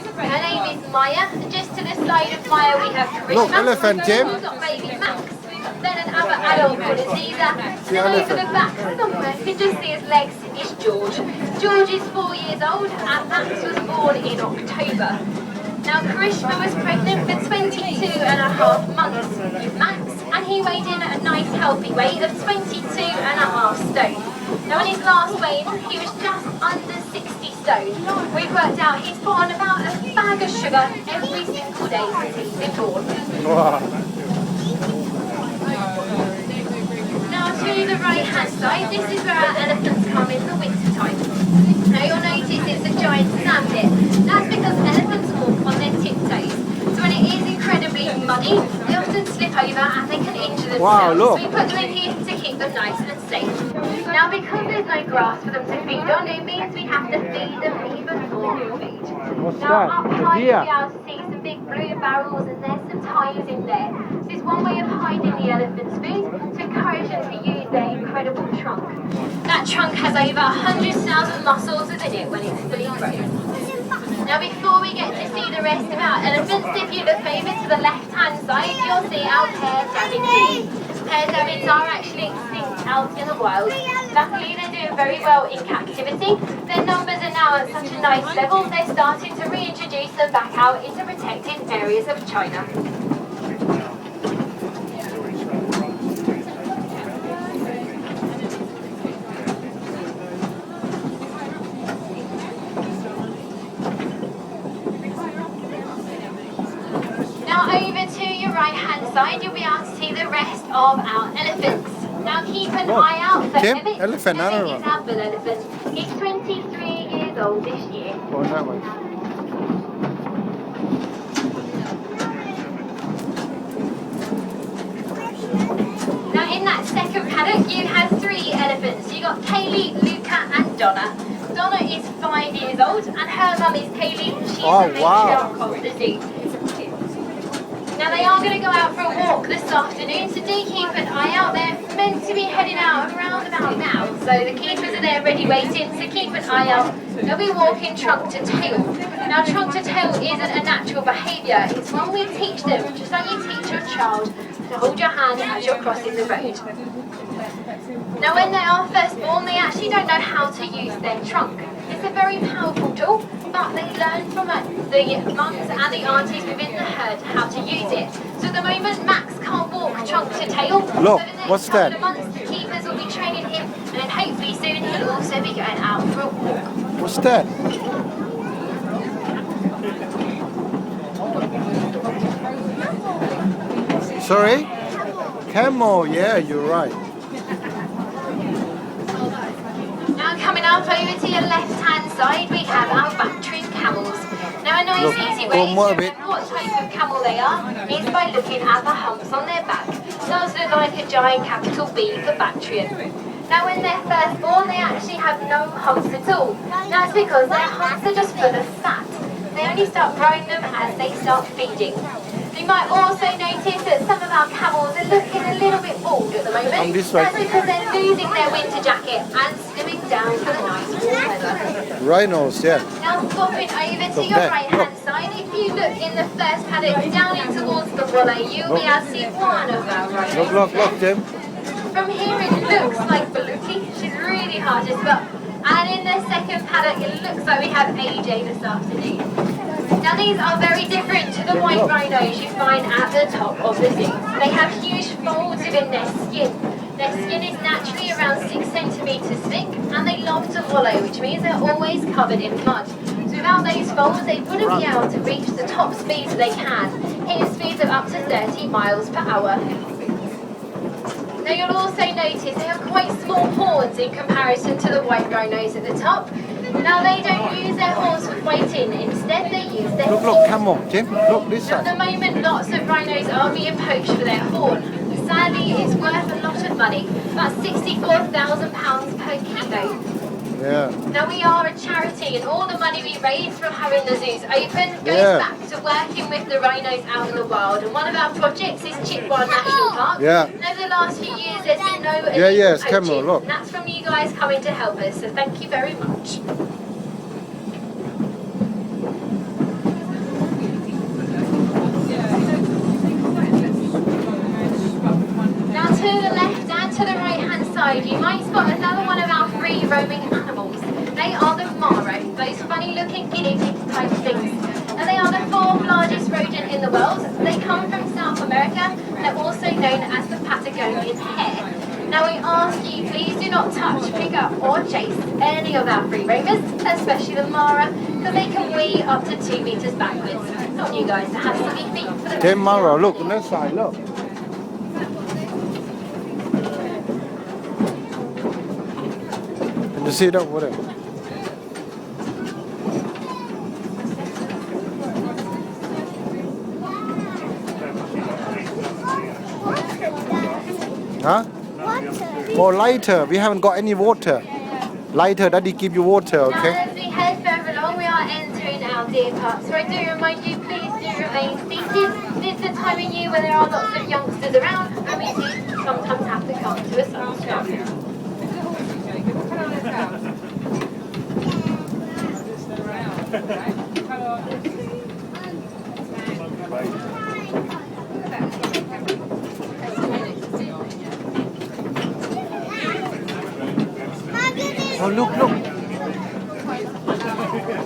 Her name is Maya. Just to the side of Maya we have Karishma. Look, elephant, Jim. We've got baby Max. Then another adult called Aziza. Then over the back somewhere you can just see his legs is George. George is 4 years old and Max was born in October. Now Karishma was pregnant for 22.5 months with Max, and he weighed in at a nice healthy weight of 22.5 stone. Now in his last weigh he was just under 60 stone. We've worked out he's put on about a bag of sugar every single day since he's been born. Wow. Now to the right hand side, this is where our elephants come in the winter time. Now you'll notice it's a giant sand pit. That's because elephants walk on their tiptoes. So when it is incredibly muddy, they often slip over and they can injure themselves. Wow, look. So we put them in here to keep them nice and safe. Now because there's no grass for them to feed on, it means we have to feed them even more food. What's Now that? up It's a high deer. you'll be able to see some big blue barrels and there's some tyres in there. This is one way of hiding the elephant's food to encourage them to use their incredible trunk. That trunk has over 100,000 muscles within it when it's fully grown. Now before we get to see the rest of our elephants, if you look over to the left hand side, you'll see our pair davids. Pair davids are actually extinct out in the wild. Luckily they're doing very well in captivity. Their numbers are now at such a nice level, they're starting to reintroduce them back out into protected areas of China. Over to your right hand side, you'll be able to see the rest of our elephants. Now keep an eye out for Jim, Emmett. elephant, Emmett another is our bull elephant. He's 23 years old this year. Go on that way. Now in that second paddock you have 3 elephants. You got Kaylee, Luca and Donna. Donna is 5 years old and her mum is Kaylee. She's the matriarch of the zoo. Now they are going to go out for a walk this afternoon, so do keep an eye out. They're meant to be heading out around about now, so the keepers are there ready waiting, so keep an eye out. They'll be walking trunk to tail. Now trunk to tail isn't a natural behaviour, it's one we teach them, just like you teach your child to hold your hand as you're crossing the road. Now when they are first born, they actually don't know how to use their trunk. It's a very powerful tool, but they learn from the mums and the aunties within the herd how to use it. So at the moment, Max can't walk trunk to tail. Look, so the next what's couple that? of months, the keepers will be training him, and then hopefully soon he'll also be going out for a walk. What's that? Sorry? Camel, yeah, you're right. Now coming up over to your left-hand side, we have our Bactrian camels. Now a nice easy way to know what type of camel they are is by looking at the humps on their back. Those look like a giant capital B for Bactrian. Now when they're first born, they actually have no humps at all. That's because their humps are just full of fat. They only start growing them as they start feeding. You might also notice that some of our camels are looking a little bit bald at the moment. This way. That's because they're losing their winter jacket and slimming down for the nice warm weather. Rhinos, yeah. Now swapping over to your right hand side, if you look in the first paddock down in towards the wally, you'll be able to see one of our rhinos. Look, Jim. From here it looks like Baluki, she's really hard to spot. And in the second paddock it looks like we have AJ this afternoon. Now these are very different to the white rhinos you find at the top of the zoo. They have huge folds within their skin. Their skin is naturally around 6 centimetres thick and they love to wallow, which means they're always covered in mud. So without those folds they wouldn't be able to reach the top speeds they can, hitting speeds of up to 30 miles per hour. Now you'll also notice they have quite small horns in comparison to the white rhinos at the top. Now they don't use their horns for fighting, instead they use their Look, claws. come on, Jim. Look this At the side. moment lots of rhinos are being poached for their horn. Sadly it's worth a lot of money, about £64,000 per kilo. Yeah. Now we are a charity and all the money we raise from having the zoos open goes back to working with the rhinos out in the wild, and one of our projects is Chitwan National Park. Yeah. And over the last few years there's been no illegal it's poaching, camel, look. and that's from you guys coming to help us, so thank you very much. roaming animals. They are the Mara, those funny looking guinea pig type things. And they are the fourth largest rodent in the world. They come from South America. They're also known as the Patagonian hare. Now we ask you, please do not touch, pick up or chase any of our free roamers, especially the Mara, because they can weigh up to 2 meters backwards. I want you guys to have soggy feet for the Hey Mara, look on that side, look. Can you see that over there? Huh? Water. Oh, lighter. We haven't got any water. Lighter, Daddy give you water, Now okay? as we head further along, we are entering our deer park. So I do remind you, please do remain seated. This is the time of year where there are lots of youngsters around, and we do sometimes have to come to a standstill. Oh, look, look.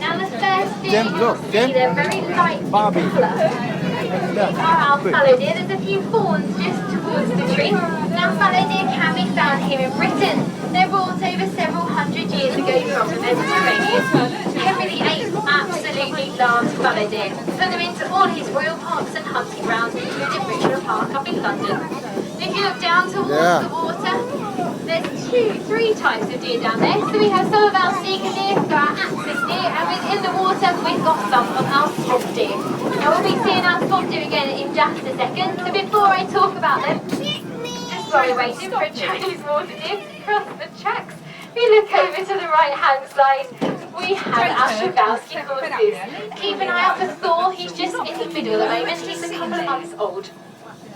Now the first deer, Jem, look, Jem. they're very light Barbie. in colour. These are our fallow deer. There's a few fawns just towards the tree. Now fallow deer can be found here in Britain. They're brought over several hundred years ago from the Mediterranean. Henry VIII absolutely loves fallow deer. Put them into all his royal parks and hunting grounds, including Richmond Park up in London. If you look down towards the water, there's 2-3 types of deer down there. So we have some of our seeker deer, our axis deer, and within the water we've got some of our swamp deer. Now we'll be seeing our swamp deer again in just a second. So before I talk about them, just while we're waiting for a Chinese water deer to cross the tracks, we look over to the right hand side. We have our Przewalski horses. Keep an eye out for Thor. He's just in the middle at the moment. He's a couple of months old.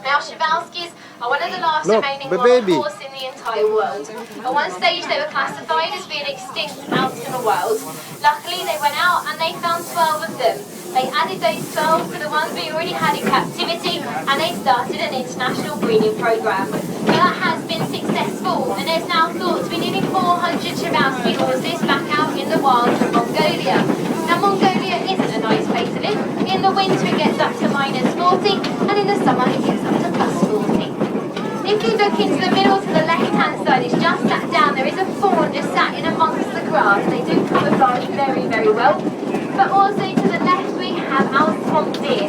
Now Przewalskis are one of the last remaining wild horses in the entire world. At one stage they were classified as being extinct out in the wild. Luckily they went out and they found 12 of them. They added those 12 to the ones we already had in captivity and they started an international breeding programme. Now that has been successful and there's now thought to be nearly 400 Przewalski horses back out in the wild of Mongolia. Now Mongolia isn't a nice place to live. In the winter it gets up to -40 and in the summer it gets up to +40. If you look into the middle to the left hand side, it's just sat down, there is a fawn just sat in amongst the grass. They do camouflage very, very well. But also to the left we have our swamp deer.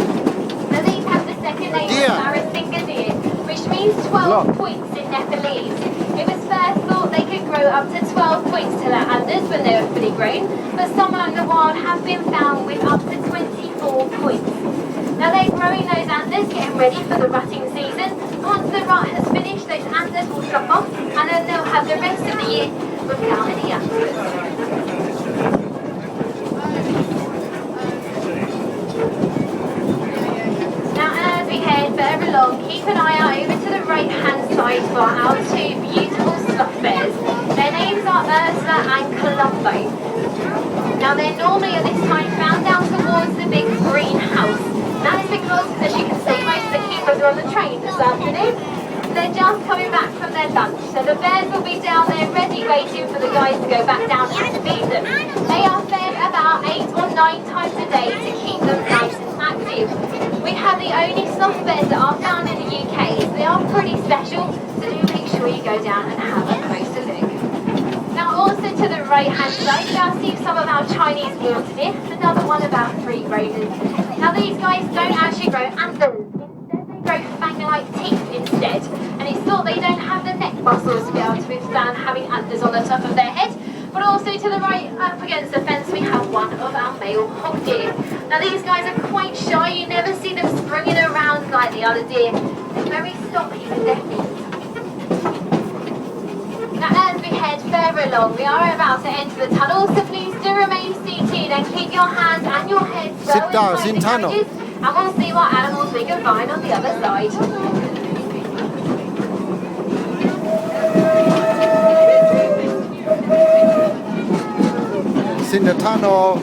Now these have the second name of Barasinga deer, which means 12 points in Nepalese. It was first thought they could grow up to 12 points to their antlers when they were fully grown, but some out in the wild have been found with up to 24 points. Now they're growing those antlers, getting ready for the rutting season. Once the rut has finished, those antlers will drop off and then they'll have the rest of the year without any antlers. Now as we head further along, keep an eye out over to the right hand side for our 2 beautiful sloth bears. Their names are Ursula and Colombo. Now they're normally at this time found down towards the big green house. That is because, as you can see, most of the keepers are on the train this afternoon. They're just coming back from their lunch, so the bears will be down there ready waiting for the guys to go back down and feed them. They are fed about 8 or 9 times a day to keep them nice and active. We have the only sloth bears that are found in the UK. They are pretty special, so do make sure you go down and have a closer look. Now also to the right hand side, you'll see some of our Chinese water deer, another one of our free roamers. Now these guys don't actually grow antlers, instead they grow fang-like teeth instead. And it's thought they don't have the neck muscles to be able to withstand having antlers on the top of their head. But also to the right, up against the fence, we have one of our male hog deer. Now these guys are quite shy, you never see them springing around like the other deer. They're very stocky with their feet. Now as we head further along, we are about to enter the tunnel, so please do remain seated and keep your hands and your heads well inside the carriages, and we'll see what animals we can find on the other side. It's in the tunnel.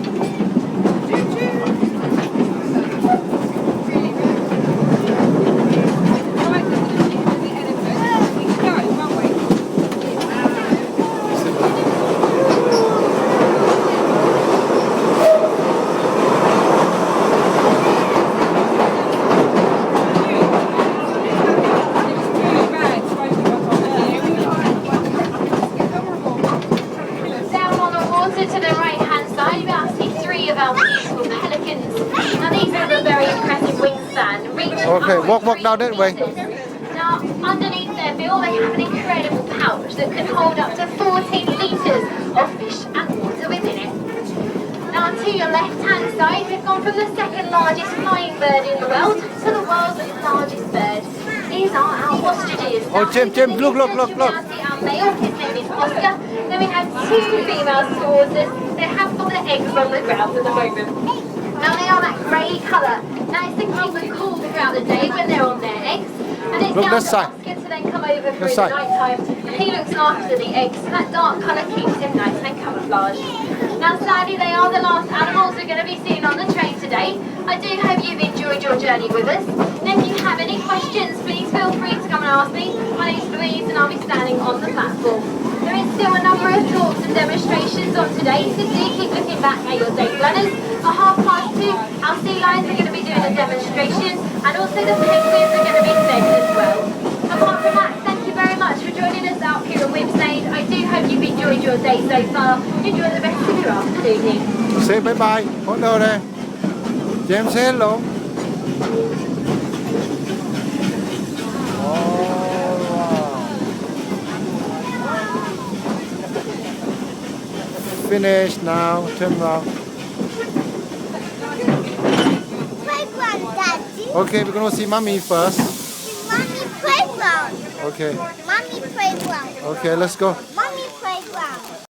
Okay, walk down that way. Now, underneath their bill, they have an incredible pouch that can hold up to 14 litres of fish and water within it. Now, to your left-hand side, we've gone from the second largest flying bird in the world to the world's largest bird. These are our ostriches. Oh, Jim, look. Our male, his name is Oscar. Then we have two female swords. They have got their eggs on the ground at the moment. Now they are that grey colour. Now it's to keep them cool throughout the day when they're on their eggs. And it's Look down this to side. Oscar to then come over through This the side. night time. And he looks after the eggs. So that dark colour keeps him nice and camouflaged. Now sadly they are the last animals we're going to be seeing on the train today. I do hope you've enjoyed your journey with us. And if you have any questions, please feel free to come and ask me. My name's Louise and I'll be standing on the platform. There is still a number of talks and demonstrations on today, so do keep looking back at your day planners. At 2:30, our sea lions are going to be doing a demonstration, and also the penguins are going to be fed as well. Apart from that, thank you very much for joining us out here at Whipsnade. I do hope you've enjoyed your day so far. Enjoy the rest of your afternoon. Say bye-bye. Hold on there. James, say hello. Finish now, turn around. Playground, Daddy. Okay, we're gonna see mommy first. Mommy playground. Okay, Mommy playground. okay, let's go.